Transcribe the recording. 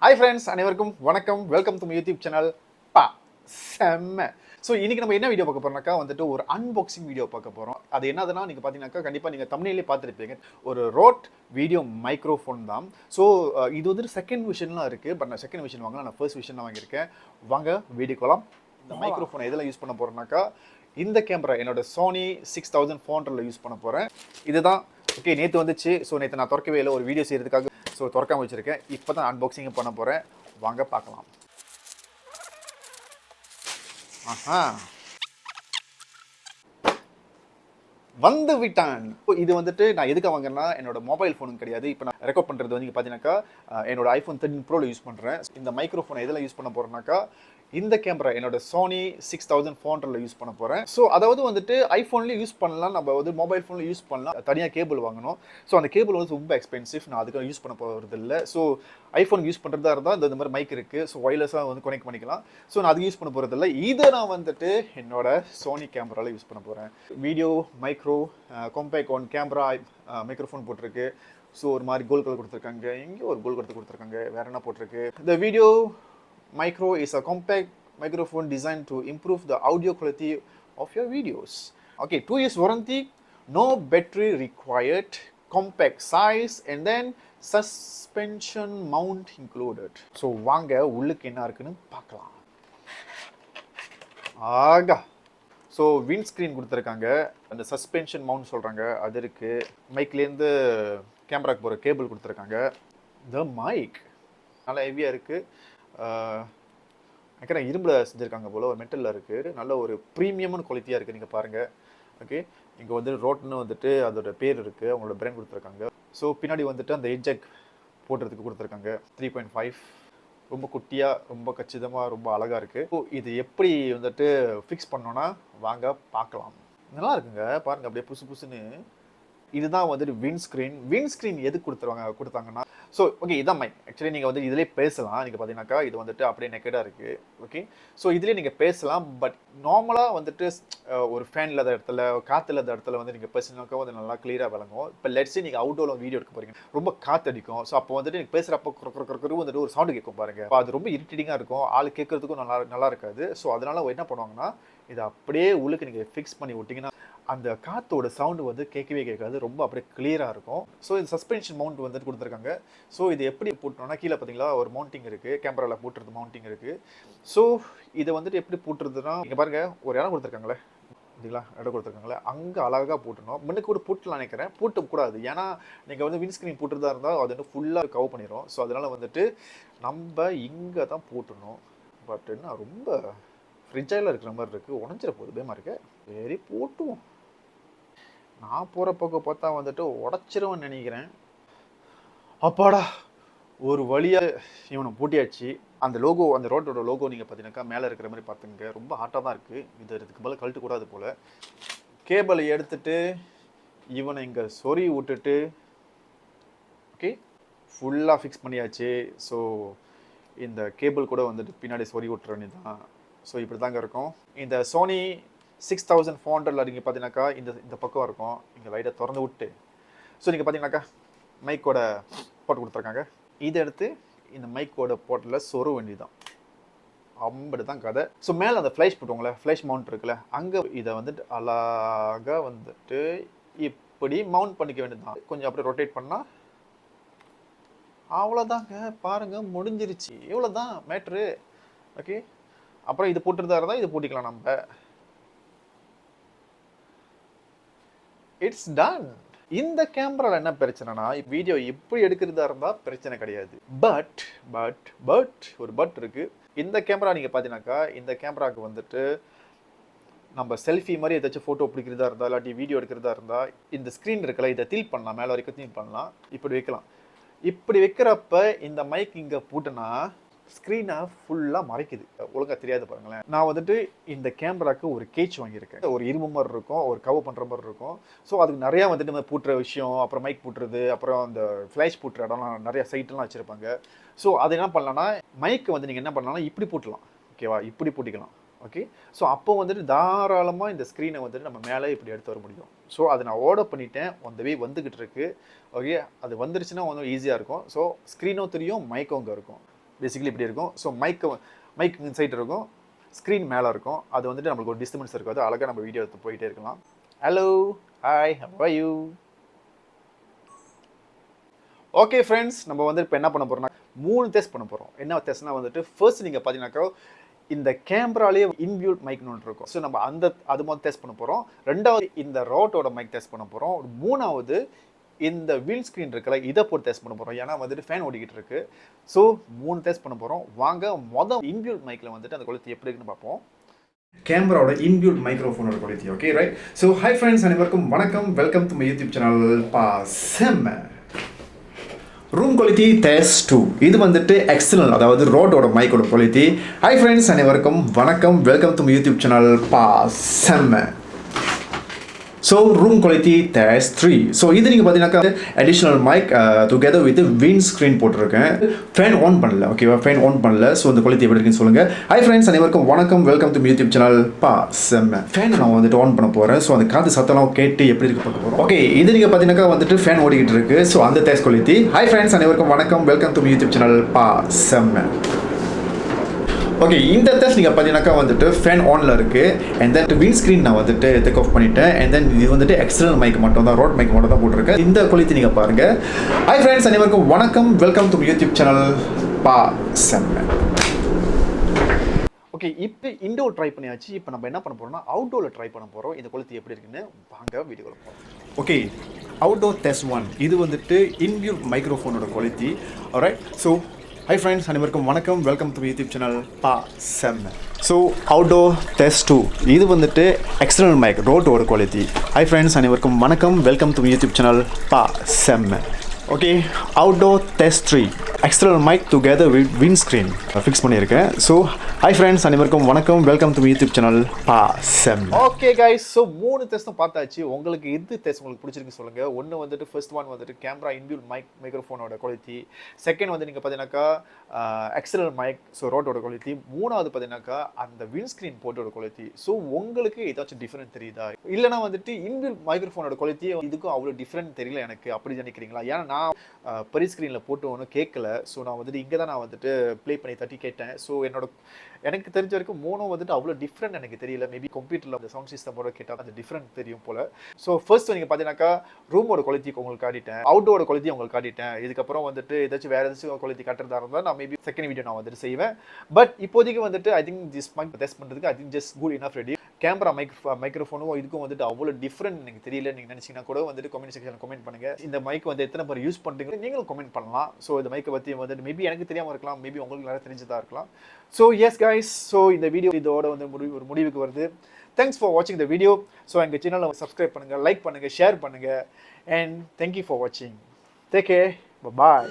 Hi friends, அனைவருக்கும் வணக்கம். Welcome to my YouTube channel பா செம்ம. ஸோ இன்னைக்கு நம்ம என்ன வீடியோ பார்க்க போறோம்னாக்கா வந்துட்டு ஒரு அன்பாக்சிங் வீடியோ பார்க்க போறோம். அது என்னதுன்னா நீங்க பார்த்தீங்கன்னாக்கா கண்டிப்பா நீங்க தம்ப்நெயிலே பார்த்துருப்பீங்க. ஒரு ரோட் வீடியோ மைக்ரோஃபோன் தான். ஸோ இது வந்துட்டு செகண்ட் விஷன்லாம் இருக்கு. பட் நான் செகண்ட் விஷன் வாங்கல, நான் ஃபர்ஸ்ட் விஷன் தான் வாங்கியிருக்கேன். வாங்க வீடியோ போலாம். இந்த மைக்ரோஃபோனை எதில் யூஸ் பண்ண போறேன்னாக்கா இந்த கேமரா என்னோட Sony 6400ல யூஸ் பண்ண போறேன். இதுதான் ஓகே. நேற்று வந்துச்சு. ஸோ நேற்று நான் திறக்கவே இல்லை, ஒரு வீடியோ செய்யறதுக்காக ஸோ திறக்காம வச்சிருக்கேன். இப்போ தான் அன்பாக்சிங் பண்ண போகிறேன். வாங்க பார்க்கலாம். ஆஹா, வந்து விட்டான். இது வந்துட்டு நான் எதுக்கு வாங்கினா என்னோட மொபைல் ஃபோனும் கிடையாது. இப்போ நான் ரெக்கார்ட் பண்ணுறது வந்து பார்த்தீங்கன்னாக்கா என்னோட iPhone 13 Proல யூஸ் பண்ணுறேன். இந்த மைக்ரோஃபோனை எதில் யூஸ் பண்ண போகிறேன்னாக்கா இந்த கேமரா என்னோட Sony 6400ல யூஸ் பண்ண போகிறேன். ஸோ அதாவது வந்துட்டு ஐஃபோன்லேயும் யூஸ் பண்ணலாம், நம்ம வந்து மொபைல் ஃபோனில் யூஸ் பண்ணலாம். தனியாக கேபிள் வாங்கணும். ஸோ அந்த கேபிள் வந்து ரொம்ப எக்ஸ்பென்சிவ். நான் அதுக்கு யூஸ் பண்ண போகிறது இல்லை. ஸோ ஐஃபோன் யூஸ் பண்ணுறதா இருந்தால் இந்த மாதிரி மைக் இருக்குது. ஸோ ஒயர்லெஸ்ஸாக வந்து கனெக்ட் பண்ணிக்கலாம். ஸோ நான் அதுக்கு யூஸ் பண்ண போகிறது இல்லை. இதை நான் வந்துட்டு என்னோட Sony கேமராவில் யூஸ் பண்ண போகிறேன். Video micro compact one camera microphone போட்டிருக்கு. ஸோ ஒரு மாதிரி கோல்ட் கலர் கொடுத்துருக்காங்க. இங்கே ஒரு கோல்ட் கலர் கொடுத்துருக்காங்க. வேற என்ன போட்டிருக்கு? இந்த video Micro is a compact microphone designed to improve the audio quality of your videos. Okay, 2 years warranty, no battery required, compact size, and then suspension mount included. So வாங்க உள்ளுக்கு என்ன இருக்குன்னு பார்க்கலாம். ஆகா, ஸோ விண்ட்ஸ்க்ரீன் கொடுத்துருக்காங்க. அந்த suspension mount சொல்கிறாங்க அது இருக்குது. மைக்லேருந்து கேமராக்கு போகிற கேபிள் கொடுத்துருக்காங்க. த மைக் நல்லா ஹெவியாக இருக்குது. நினைக்கிறேன் இரும்பில் செஞ்சுருக்காங்க போல், ஒரு மெட்டலில் இருக்குது. நல்ல ஒரு ப்ரீமியமான குவாலிட்டியாக இருக்குது. நீங்கள் பாருங்கள். ஓகே, இங்கே வந்து ரோட்னு வந்துட்டு அதோட பேர் இருக்குது, அவங்களோட பிராண்ட் கொடுத்துருக்காங்க. ஸோ பின்னாடி வந்துட்டு அந்த எட்ஜெக் போடுறதுக்கு கொடுத்துருக்காங்க. 3.5 ரொம்ப குட்டியாக, ரொம்ப கச்சிதமாக, ரொம்ப அழகாக இருக்குது. ஸோ இது எப்படி வந்துட்டு ஃபிக்ஸ் பண்ணோன்னா வாங்க பார்க்கலாம். நல்லா இருக்குங்க, பாருங்கள் அப்படியே புதுசு புதுசுன்னு. இதுதான் வந்துட்டு விண்ட்ஸ்க்ரீன் எதுக்கு கொடுத்தாங்கன்னா ஸோ ஓகே இதான் மைக். ஆக்சுவலி நீங்கள் வந்து இதிலே பேசலாம். நீங்கள் பார்த்தீங்கன்னாக்கா இது வந்துட்டு அப்படியே நெக்கடாக இருக்குது. ஓகே, ஸோ இதிலே நீங்கள் பேசலாம். பட் நார்மலாக வந்துட்டு ஒரு ஃபேன் இல்லாத இடத்துல, காற்று இல்லாத இடத்துல வந்து நீங்கள் பேசினாக்கா வந்து நல்லா கிளியராக விளங்கும். இப்போ லெட்ஸே நீங்கள் அவுட்டோரில் வீடியோ எடுக்க போகிறீங்க, ரொம்ப காற்று அடிக்கும். ஸோ அப்போ வந்துட்டு நீங்கள் பேசுகிறப்போ குறு வந்துட்டு ஒரு சவுண்டு கேட்கும் பாருங்கள். அப்போ அது ரொம்ப இரிட்டேட்டிங்காக இருக்கும், ஆள் கேட்குறதுக்கும் நல்லா இருக்காது. ஸோ அதனால் என்ன பண்ணுவாங்கன்னா இதை அப்படியே உள்ளுக்கு நீங்கள் ஃபிக்ஸ் பண்ணி விட்டிங்கன்னா அந்த காற்றோட சவுண்டு வந்து கேட்கவே கேட்காது, ரொம்ப அப்படியே கிளியராக இருக்கும். ஸோ இது சஸ்பென்ஷன் மவுண்ட் வந்துட்டு கொடுத்துருக்காங்க. ஸோ இது எப்படி போட்டோம்னா கீழே பார்த்தீங்களா ஒரு மவுண்டிங் இருக்குது, கேமராவில் போட்டுறது மவுண்டிங் இருக்குது. ஸோ இதை வந்துட்டு எப்படி போட்டுறதுன்னா இங்கே பாருங்கள், ஒரு இடம் கொடுத்துருக்காங்களே இல்லைங்களா, இடம் கொடுத்துருக்காங்களே அங்கே அழகாக போட்டணும். முன்னுக்கு கூட போட்டுலாம் நினைக்கிறேன், போட்டக்கூடாது. ஏன்னா நீங்கள் வந்து விண்ட்ஸ்க்ரீன் போட்டுறதா இருந்தால் அது வந்து ஃபுல்லாக கவர் பண்ணிடும். ஸோ அதனால் வந்துட்டு நம்ம இங்கே தான் போட்டணும். பட் என்ன ரொம்ப ஃப்ரிட்ஜாயில் இருக்கிற மாதிரி இருக்குது, உடஞ்சிட போகுது, பயமாக இருக்கு. சரி போட்டுவோம். நான் போகிற பக்கம் பார்த்தா வந்துட்டு உடச்சிருவேன்னு நினைக்கிறேன். அப்பாடா, ஒரு வழியாக இவனை பூட்டியாச்சு. அந்த லோகோ, அந்த ரோட்டோட லோகோ நீங்கள் பார்த்தீங்கன்னாக்கா மேலே இருக்கிற மாதிரி பார்த்துங்க, ரொம்ப ஹாட்டாக தான் இருக்குது. இதுக்கு மேலே கழட்டக்கூடாது போல். கேபிளை எடுத்துட்டு இவனை இங்கே சொறி விட்டுட்டு ஓகே ஃபுல்லாக ஃபிக்ஸ் பண்ணியாச்சு. ஸோ இந்த கேபிள் கூட வந்துட்டு பின்னாடி சொறி விட்டுற வேண்டியது தான். ஸோ இப்படி தாங்க இருக்கும். இந்த Sony 6400ல் நீங்கள் பார்த்தீங்கன்னாக்கா இந்த பக்கம் இருக்கும். இங்கே லைட்டாக திறந்து விட்டு ஸோ நீங்கள் பார்த்தீங்கன்னாக்கா மைக்கோட போட்டு கொடுத்துருக்காங்க. இதை எடுத்து இந்த மைக்கோட போட்டில் சொரு வேண்டியதுதான். அப்படி தான் கதை. ஸோ மேலே அந்த ஃப்ளைஷ் போட்டுவோங்களே, ஃப்ளைஷ் மவுண்ட் இருக்குல்ல, அங்கே இதை வந்துட்டு அழகாக வந்துட்டு இப்படி மவுண்ட் பண்ணிக்க வேண்டியது தான். கொஞ்சம் அப்படியே ரொட்டேட் பண்ணால் அவ்வளோதாங்க. பாருங்கள், முடிஞ்சிருச்சு. இவ்வளோதான் மேட்ரு. ஓகே, அப்புறம் இது போட்டுறதா இருந்தால் இது போட்டிக்கலாம் நம்ம. It's done. இந்த கேமராவில் என்ன பிரச்சனைனா வீடியோ எப்படி எடுக்கிறதா இருந்தால் பிரச்சனை கிடையாது. பட் ஒரு பட் இருக்குது. இந்த கேமரா நீங்கள் பார்த்தீங்கன்னாக்கா இந்த கேமராவுக்கு வந்துட்டு நம்ம செல்ஃபி மாதிரி ஏதாச்சும் ஃபோட்டோ பிடிக்கிறதா இருந்தால் இல்லாட்டி வீடியோ எடுக்கிறதா இருந்தால் இந்த ஸ்க்ரீன் இருக்கல, இதை டில்ட் பண்ணலாம், மேலே வரைக்கும் டில்ட் பண்ணலாம், இப்படி வைக்கலாம். இப்படி வைக்கிறப்ப இந்த மைக் இங்கே போட்டுனா ஸ்க்ரீனை ஃபுல்லாக மறைக்குது. ஒழுங்காக தெரியாது பாருங்களேன். நான் வந்துட்டு இந்த கேமராவுக்கு ஒரு கேச் வாங்கியிருக்கேன். ஒரு இரும்பு மாதிரி இருக்கும், ஒரு கவர் பண்ணுற மாதிரி இருக்கும். ஸோ அதுக்கு நிறையா வந்துட்டு நம்ம பூட்டுற விஷயம், அப்புறம் மைக் பூட்டுறது, அப்புறம் அந்த ஃப்ளாஷ் பூட்டுற இடம்லாம் நிறையா சைட்லாம் வச்சுருப்பாங்க. ஸோ அது என்ன பண்ணலான்னா மைக்கு வந்து நீங்கள் என்ன பண்ணலாம்னா இப்படி பூட்டலாம். ஓகேவா, இப்படி பூட்டிக்கலாம். ஓகே, ஸோ அப்போ வந்துட்டு தாராளமாக இந்த ஸ்க்ரீனை வந்துட்டு நம்ம மேலே இப்படி எடுத்து வர முடியும். ஸோ அதை நான் ஆர்டர் பண்ணிட்டேன், அந்த வே வந்துக்கிட்டு இருக்கு. ஓகே, அது வந்துருச்சுன்னா வந்து ஈஸியாக இருக்கும். ஸோ ஸ்க்ரீனும் தெரியும், மைக்கும் அங்கே இருக்கும். பேசிக்கலி இப்படி இருக்கும். ஸோ மைக் இன்சைட் இருக்கும், ஸ்க்ரீன் மேலே இருக்கும். அது வந்துட்டு நம்மளுக்கு ஒரு டிஸ்டர்பன்ஸ் இருக்காது. அழகாக நம்ம வீடியோ எடுத்து போயிட்டே இருக்கலாம். Hello, hi, how are you? Okay friends, நம்ம வந்து இப்போ என்ன பண்ண போகிறோம்னா 3 டெஸ்ட் பண்ண போகிறோம். என்ன டெஸ்ட்னா வந்துட்டு ஃபர்ஸ்ட் நீங்கள் பார்த்தீங்கன்னாக்கா இந்த கேமராலேயே இன்பியூட் மைக்னு ஒன்று இருக்கும். ஸோ நம்ம அது மாதிரி டெஸ்ட் பண்ண போகிறோம். ரெண்டாவது இந்த ரோட்டோட மைக் டெஸ்ட் பண்ண போகிறோம். மூணாவது இந்த வீல் ஸ்க்ரீன் இருக்குல்ல, இதை போட்டு டெஸ்ட் பண்ண போகிறோம். ஏன்னா வந்துட்டு ஃபேன் ஓடிக்கிட்டு இருக்கு. ஸோ 3 டெஸ்ட் பண்ண போகிறோம். வாங்க இன்பியூட் மைக்கில் வந்துட்டு அந்த குவாலிட்டி எப்படி இருக்குன்னு பார்ப்போம். கேமராவோட இன்பியூட் மைக்ரோஃபோனோட quality. Okay right. So hi friends, அனைவருக்கும் வணக்கம். Welcome to my YouTube channel பாஹ் செம்ம. Room quality test 2. இது வந்துட்டு எக்ஸ்டர்னல், அதாவது ரோடோட மைக்கோட குவாலிட்டி. ஹை ஃப்ரெண்ட்ஸ், அனைவருக்கும் வணக்கம். Welcome to my YouTube channel பாஹ் செம்ம. So room quality test 3. So இது நீங்கள் பார்த்தீங்கன்னாக்கா additional mic together with wind screen போட்டிருக்கேன். ஃபேன் ஆன் பண்ணல, ஓகேவா? ஃபேன் ஆன் பண்ணல. ஸோ இந்த குவாலிட்டி எப்படி இருக்குன்னு சொல்லுங்கள். ஹை ஃப்ரெண்ட்ஸ், அனைவருக்கும் வணக்கம். வெல்கம் டு யூடியூப் சேனல் பாஹ் செம்ம. ஃபேன் நான் வந்துட்டு ஆன் பண்ண போகிறேன். ஸோ அந்த காற்று சத்தம்லாம் கேட்டு எப்படி இருக்கு பார்க்க போகிறோம். ஓகே, இது நீங்கள் பார்த்தீங்கன்னாக்கா வந்துட்டு ஃபேன் ஓடிக்கிட்டு இருக்கு. ஸோ அந்த டெஸ்ட் குவாலிட்டி. ஹை ஃப்ரெண்ட்ஸ், அனைவருக்கும் வணக்கம். வெல்கம் டு யூடியூப் சேனல் பாஹ் செம்ம. ஓகே, இந்த டெஸ்ட் நீங்கள் பார்த்தீங்கன்னாக்கா வந்துட்டு ஃபேன் ஆனில் இருக்குது. அண்ட் தென் விண்ட் ஸ்க்ரீன் நான் வந்துட்டு டேக் ஆஃப் பண்ணிட்டேன். அண்ட் தென் இது வந்துட்டு எக்ஸ்டர்னல் மைக் மட்டும் தான், ரோட் மைக் மட்டும் தான் போட்டிருக்கேன். இந்த குவாலிட்டி நீங்கள் பாருங்கள். ஹை ஃப்ரெண்ட்ஸ், அனைவருக்கும் வணக்கம். வெல்கம் டு யூடியூப் சேனல் பாஹ் செம்ம. ஓகே, இப்போ இன்டோர் ட்ரை பண்ணியாச்சு. இப்போ நம்ம என்ன பண்ண போகிறோம்னா அவுட்டோரில் ட்ரை பண்ண போகிறோம். இந்த குவாலிட்டி எப்படி இருக்குன்னு வாங்க வீடியோவில் போகிறோம். Okay, outdoor test 1. இது வந்துட்டு இன்பியூட் மைக்ரோஃபோனோட quality. Alright. So hi friends, அனைவருக்கும் வணக்கம். வெல்கம் டு யூடியூப் சேனல் பாஹ் செம்ம. So outdoor test 2. இது வந்துட்டு எக்ஸ்டர்னல் மைக் ரோட்டோட குவாலிட்டி. ஹை ஃப்ரெண்ட்ஸ், அனைவருக்கும் வணக்கம். வெல்கம் டு யூடியூப் சேனல் பாஹ் செம்ம. Okay, outdoor test 3. External mic together with wind screen fix பண்ணியிருக்கேன். ஸோ ஹை ஃப்ரெண்ட்ஸ், அனைவருக்கும் வணக்கம். வெல்கம் டு யூடியூப் சேனல் பாஹ் செம்ம. ஓகே கைஸ், ஸோ 3 டெஸ்ட்டும் பார்த்தாச்சு. உங்களுக்கு எது டெஸ்ட் உங்களுக்கு பிடிச்சிருக்கு சொல்லுங்கள். ஒன்று வந்துட்டு ஃபர்ஸ்ட் ஒன் வந்துட்டு கேமரா இன்பியூட் மைக்ரோஃபோனோட குவாலிட்டி. செகண்ட் வந்து நீங்கள் பார்த்தீங்கன்னாக்கா எக்ஸ்டர்னல் மைக், ஸோ ரோட்டோட குவாலிட்டி. மூணாவது பார்த்தீங்கன்னாக்கா அந்த விண்ட் ஸ்க்ரீன் போட்டோட குவாலிட்டி. ஸோ உங்களுக்கு ஏதாச்சும் டிஃப்ரெண்ட் தெரியுதா? இல்லைனா வந்துட்டு இன்பியூட் மைக்ரோஃபோனோட குவாலிட்டி இதுக்கும் அவ்வளோ டிஃப்ரெண்ட் தெரியல எனக்கு, அப்படி நினைக்கிறீங்களா? ஏன்னா நான் பெரிய ஸ்க்ரீனில் போட்டு ஒன்றும் கேட்கல. ஸோ நான் வந்துட்டு இங்கே தான் நான் வந்துட்டு ப்ளே பண்ணி தட்டி கேட்டேன். ஸோ எனக்கு தெரிஞ்ச வரைக்கும் மூணும் வந்துட்டு அவ்வளோ டிஃப்ரெண்ட் எனக்கு தெரியல. மேபி கம்ப்யூட்டரில் அந்த சவுண்ட் சிஸ்டமோட கேட்டால் அது டிஃப்ரெண்ட் தெரியும் போல். ஸோ ஃபர்ஸ்ட் நீங்கள் பார்த்தீங்கன்னாக்கா ரூமோட குவாலிட்டி உங்களுக்கு காட்டிட்டேன், அவுட்டோட குவாலிட்டி உங்களுக்கு காட்டிட்டேன். இதுக்கப்புறம் வந்துட்டு ஏதாச்சும் வேறு ஏதாச்சும் குவாலிட்டி காட்டுறதா இருந்தால் நான் மேபி செகண்ட் வீடியோ நான் வந்துட்டு செய்வேன். பட் இப்போதைக்கு வந்துட்டு I think this mic test பண்ணுறதுக்கு I think just good enough ready. Camera மைக்ரோஃபோனும் இதுக்கும் வந்துட்டு அவ்வளோ டிஃப்ரெண்ட் எனக்கு தெரியல. நீங்கள் நினச்சிங்கன்னா கூட வந்துட்டு கமெண்ட் செக்ஷனில் கமெண்ட் பண்ணுங்கள். இந்த மைக் வந்து எத்தனை பேர் யூஸ் பண்ணுறீங்க நீங்களும் கமெண்ட் பண்ணலாம். ஸோ இந்த மைக்கை பற்றி வந்துட்டு மேபி எனக்கு தெரியாமல் இருக்கலாம், மேபி உங்களுக்கு நிறைய தெரிஞ்சதாக இருக்கலாம். ஸோ எஸ் கைஸ், ஸோ இந்த வீடியோ இதோட வந்து ஒரு முடிவுக்கு வருது. தேங்க்ஸ் ஃபார் வாட்சிங் த வீடியோ. ஸோ எங்கள் சேனலை சப்ஸ்கிரைப் பண்ணுங்கள், லைக் பண்ணுங்கள், ஷேர் பண்ணுங்கள். அண்ட் தேங்க்யூ ஃபார் வாட்சிங். டேக் கேர், பாய்.